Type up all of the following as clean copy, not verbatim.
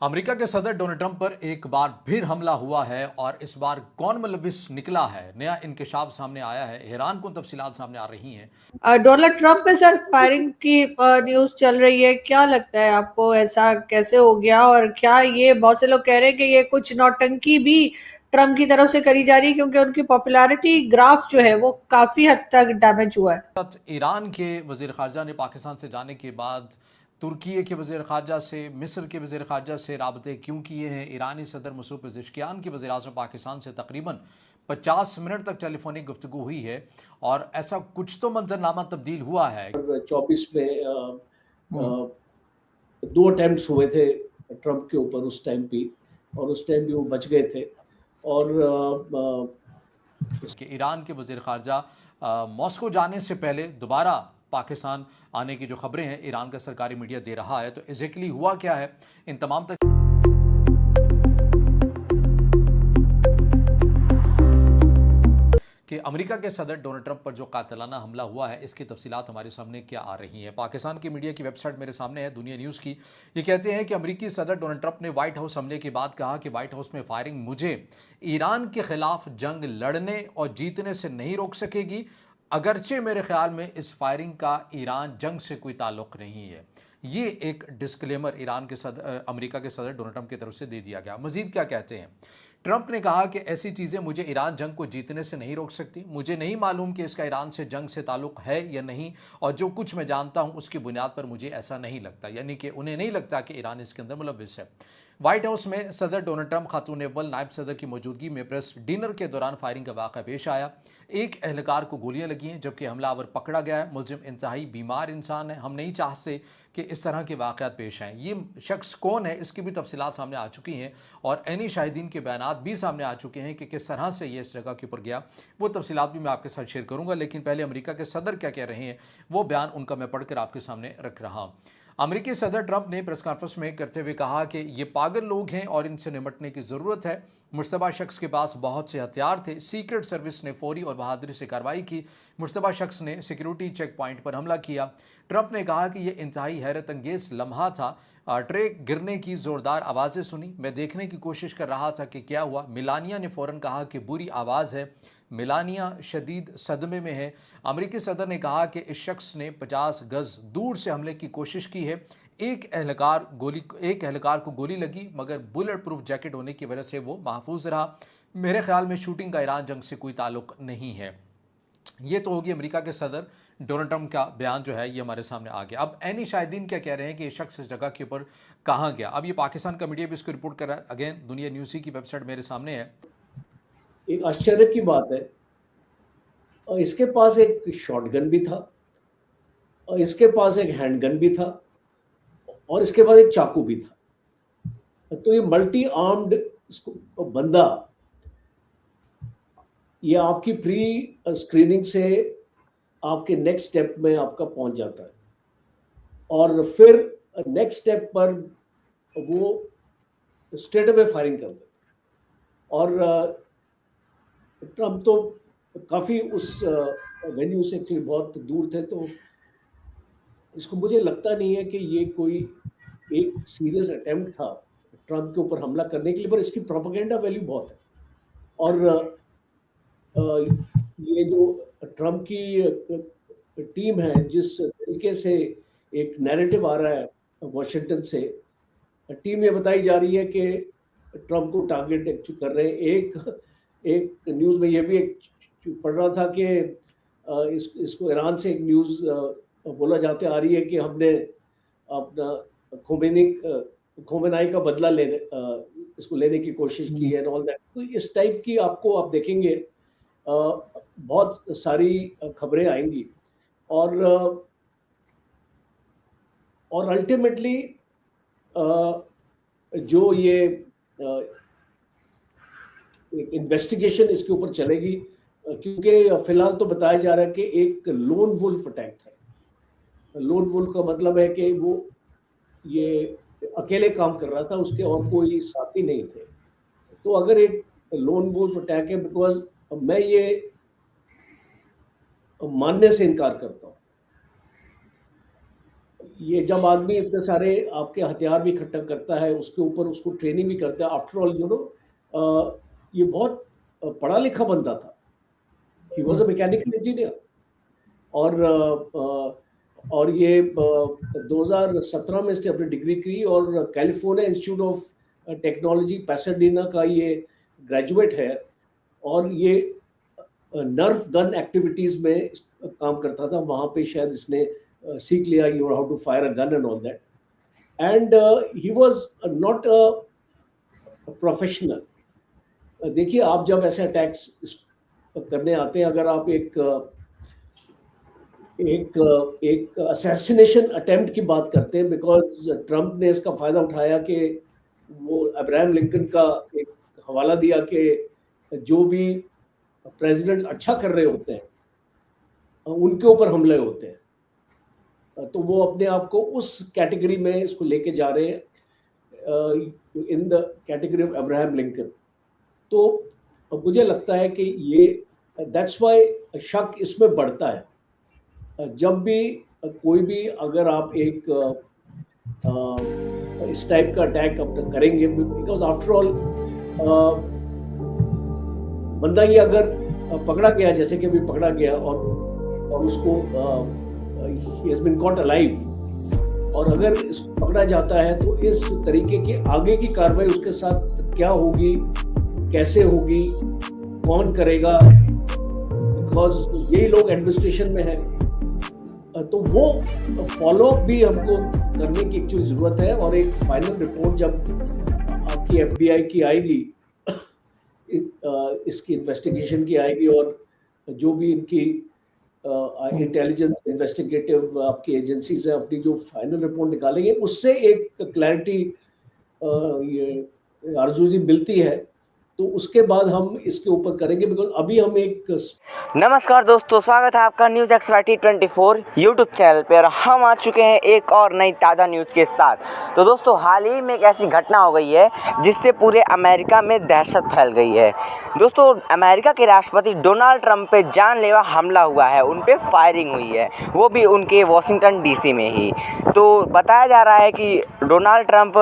America के सदर Donald Trump पर एक बार फिर हमला हुआ है और इस बार कौन मुलविस निकला है, नया इंकशाफ सामने आया है। हैरान कुन तफसीलात सामने आ रही हैं। डोनाल्ड ट्रंप पे सर फायरिंग की न्यूज चल रही है। क्या लगता है आपको, ऐसा कैसे हो गया? और क्या ये, बहुत से लोग कह रहे हैं कि ये कुछ नौटंकी भी ट्रंप की तरफ से करी जा रही है, क्योंकि उनकी पॉपुलैरिटी ग्राफ जो है वो काफी हद तक डैमेज हुआ है। ईरान के वजीर खारजा ने पाकिस्तान से जाने के बाद तुर्की के वजीर खारजा से, मिस्र के वजीर खारजा से राबते क्यों किए हैं। ईरानी सदर मसूद पेज़ेश्कियान की वज़ीर आज़म पाकिस्तान से तकरीबन 50 मिनट तक टेलीफोनिक गुफ्तगू हुई है और ऐसा कुछ तो मंजरनामा तब्दील हुआ है। 24 में दो अटेम्प्ट्स हुए थे ट्रंप के ऊपर उस टाइम पे, और उस टाइम भी वो बच गए थे। और कि ईरान के वज़ीर ख़ारजा मॉस्को जाने से पहले दोबारा पाकिस्तान आने की जो खबरें हैं ईरान का सरकारी मीडिया दे रहा है, तो एग्जैक्टली हुआ क्या है, इन तमाम तक कि अमेरिका के सदर डोनाल्ड ट्रंप पर जो कातिलाना हमला हुआ है इसकी तफसीलात हमारे सामने क्या आ रही हैं। पाकिस्तान की मीडिया की वेबसाइट मेरे सामने है, दुनिया न्यूज़ की। ये कहते हैं कि अमेरिकी सदर डोनाल्ड ट्रंप ने व्हाइट हाउस हमले के बाद कहा कि व्हाइट हाउस में फायरिंग मुझे ईरान के खिलाफ जंग लड़ने और जीतने से नहीं रोक सकेगी, अगरचे मेरे ख्याल में इस फायरिंग का ईरान जंग से कोई ताल्लुक नहीं है। ये एक डिस्क्लेमर ईरान के अमेरिका के सदर डोनाल्ड ट्रंप की तरफ से दे दिया गया। मजीद क्या कहते हैं, ट्रंप ने कहा कि ऐसी चीज़ें मुझे ईरान जंग को जीतने से नहीं रोक सकती। मुझे नहीं मालूम कि इसका ईरान से जंग से ताल्लुक है या नहीं, और जो कुछ मैं जानता हूं उसकी बुनियाद पर मुझे ऐसा नहीं लगता, यानी कि उन्हें नहीं लगता कि ईरान इसके अंदर मुलविस है। व्हाइट हाउस में सदर डोनाल्ड ट्रंप, खातून अव्वल नायब सदर की मौजूदगी में प्रेस डिनर के दौरान फायरिंग का वाक़ा पेश आया। एक एहलकार को गोलियां लगी हैं जबकि हमलावर पकड़ा गया है। मुलजिम इंतहाई बीमार इंसान है। हम नहीं चाहते कि इस तरह के वाक़यात पेश आएँ। ये शख्स कौन है इसकी भी तफसीलात सामने आ चुकी हैं और ऐनी शाहिदीन के बयानात भी सामने आ चुके हैं कि किस तरह से ये इस जगह के ऊपर गया। वो तफसीलात भी मैं आपके साथ शेयर करूँगा, लेकिन पहले अमेरिका के सदर क्या कह रहे हैं वो बयान उनका मैं पढ़कर आपके सामने रख रहा हूँ। अमेरिकी सदर ट्रंप ने प्रेस कॉन्फ्रेंस में करते हुए कहा कि ये पागल लोग हैं और इनसे निपटने की ज़रूरत है। मुश्तबा शख्स के पास बहुत से हथियार थे। सीक्रेट सर्विस ने फौरी और बहादुरी से कार्रवाई की। मुश्तबा शख्स ने सिक्योरिटी चेक पॉइंट पर हमला किया। ट्रंप ने कहा कि यह इंतहाई हैरत अंगेज लम्हा था। ट्रक गिरने की ज़ोरदार आवाज़ें सुनी। मैं देखने की कोशिश कर रहा था कि क्या हुआ। मिलानिया ने फ़ौरन कहा कि बुरी आवाज़ है। मिलानिया शदीद सदमे में है। अमेरिकी सदर ने कहा कि इस शख्स ने 50 गज दूर से हमले की कोशिश की है। एक एहलकार को गोली लगी मगर बुलेट प्रूफ जैकेट होने की वजह से वो महफूज रहा। मेरे ख्याल में शूटिंग का ईरान जंग से कोई ताल्लुक नहीं है। ये तो होगी अमेरिका के सदर डोनाल्ड ट्रंप का बयान जो है ये हमारे सामने आ गया। अब ऐनी शाहिदीन क्या कह रहे हैं कि ये शख्स इस जगह के ऊपर कहाँ गया। अब ये पाकिस्तान का मीडिया भी इसको रिपोर्ट कर रहा है। अगेन दुनिया न्यूज़ की वेबसाइट मेरे सामने है। एक आश्चर्य की बात है, और इसके पास एक शॉटगन भी था, और इसके पास एक हैंडगन भी था, और इसके पास एक चाकू भी था। तो ये मल्टी आर्म्ड बंदा, ये आपकी प्री स्क्रीनिंग से आपके नेक्स्ट स्टेप में आपका पहुंच जाता है, और फिर नेक्स्ट स्टेप पर वो स्ट्रेट अवे फायरिंग कर देता है। और ट्रंप तो काफ़ी उस वेन्यू से बहुत दूर थे, तो इसको मुझे लगता नहीं है कि ये कोई एक सीरियस अटेम्प्ट था ट्रंप के ऊपर हमला करने के लिए, पर इसकी प्रोपेगेंडा वैल्यू बहुत है। और ये जो ट्रंप की टीम है, जिस तरीके से एक नैरेटिव आ रहा है वॉशिंगटन से, टीम ये बताई जा रही है कि ट्रंप को टारगेट कर रहे हैं। एक न्यूज़ में ये भी एक पढ़ रहा था कि इसको ईरान से एक न्यूज़ बोला जाते आ रही है कि हमने अपना खोमेनी का बदला इसको लेने की कोशिश की है, ऑल दैट। तो इस टाइप की आपको आप देखेंगे बहुत सारी खबरें आएंगी, और अल्टीमेटली जो ये इन्वेस्टिगेशन इसके ऊपर चलेगी, क्योंकि फिलहाल तो बताया जा रहा है कि एक लोन वुल्फ अटैक था। लोन वुल्फ का मतलब है कि वो ये अकेले काम कर रहा था, उसके और कोई साथी नहीं थे। तो अगर एक लोन वुल्फ अटैक है, बिकॉज मैं ये मानने से इनकार करता हूँ ये जब आदमी इतने सारे आपके हथियार भी इकट्ठा करता है, उसके ऊपर उसको ट्रेनिंग भी करता है, आफ्टर ऑल ये बहुत पढ़ा लिखा बंदा था, he was a mechanical engineer. और ये 2017 में इसने अपनी डिग्री की और कैलिफोर्निया इंस्टीट्यूट ऑफ टेक्नोलॉजी पैसाडीना का ये ग्रेजुएट है, और ये नर्व गन एक्टिविटीज में काम करता था। वहाँ पे शायद इसने सीख लिया how to fire a gun and all that, and he was not a professional. देखिए, आप जब ऐसे अटैक्स करने आते हैं, अगर आप एक असैसिनेशन अटेम्प्ट की बात करते हैं, बिकॉज ट्रंप ने इसका फायदा उठाया कि वो अब्राहम लिंकन का एक हवाला दिया कि जो भी प्रेसिडेंट्स अच्छा कर रहे होते हैं उनके ऊपर हमले होते हैं, तो वो अपने आप को उस कैटेगरी में इसको लेके जा रहे हैं, in the category of Abraham Lincoln. तो मुझे लगता है कि ये दैट्स वाई शक इसमें बढ़ता है जब भी कोई भी, अगर आप एक इस टाइप का अटैक अब करेंगे, बिकॉज आफ्टर ऑल बंदा ये अगर पकड़ा गया, जैसे कि अभी पकड़ा गया और उसको he has been caught alive, और अगर इसको पकड़ा जाता है तो इस तरीके की आगे की कार्रवाई उसके साथ क्या होगी, कैसे होगी, कौन करेगा, बिकॉज यही लोग एडमिनिस्ट्रेशन में है, तो वो फॉलो अप भी हमको करने की एक्चुअली जरूरत है। और एक फाइनल रिपोर्ट जब आपकी FBI की आएगी, इसकी इन्वेस्टिगेशन की आएगी, और जो भी इनकी इंटेलिजेंस इन्वेस्टिगेटिव आपकी एजेंसीज है, अपनी जो फाइनल रिपोर्ट निकालेंगे, उससे एक क्लैरिटी ये आरजू जी मिलती है, तो उसके बाद हम इसके ऊपर करेंगे, बिकॉज अभी हम एक। नमस्कार दोस्तों, स्वागत है आपका न्यूज़ XYT 24 यूट्यूब चैनल पे, और हम आ चुके हैं एक और नई ताज़ा न्यूज़ के साथ। तो दोस्तों, हाल ही में एक ऐसी घटना हो गई है जिससे पूरे अमेरिका में दहशत फैल गई है। दोस्तों, अमेरिका के राष्ट्रपति डोनाल्ड ट्रंप पे जानलेवा हमला हुआ है, उन पे फायरिंग हुई है, वो भी उनके वॉशिंगटन DC में ही। तो बताया जा रहा है कि डोनाल्ड ट्रंप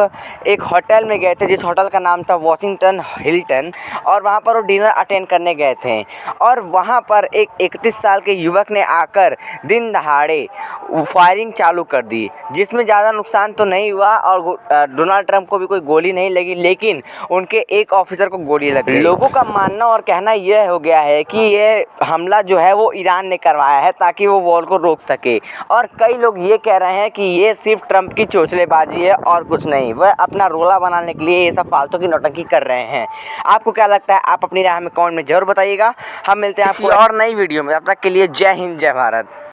एक होटल में गए थे, जिस होटल का नाम था वॉशिंगटन हिल्टन, और वहाँ पर वो डिनर अटेंड करने गए थे, और वहाँ पर एक 31 साल के युवक ने आकर दिन दहाड़े फायरिंग चालू कर दी, जिसमें ज़्यादा नुकसान तो नहीं हुआ और डोनाल्ड ट्रंप को भी कोई गोली नहीं लगी, लेकिन उनके एक ऑफिसर को गोली लग गई। लोगों का मानना और कहना यह हो गया है कि ये हमला जो है वो ईरान ने करवाया है ताकि वो वॉर को रोक सके, और कई लोग ये कह रहे हैं कि ये सिर्फ ट्रंप की चोंचलेबाजी है और कुछ नहीं, वह अपना रोला बनाने के लिए ये सब फालतू की नौटंकी कर रहे हैं। आपको क्या लगता है? आप अपनी राय हमें कमेंट में जरूर बताइएगा। हम मिलते हैं आपको और नई वीडियो में, तब तक के लिए जय हिंद, जय भारत।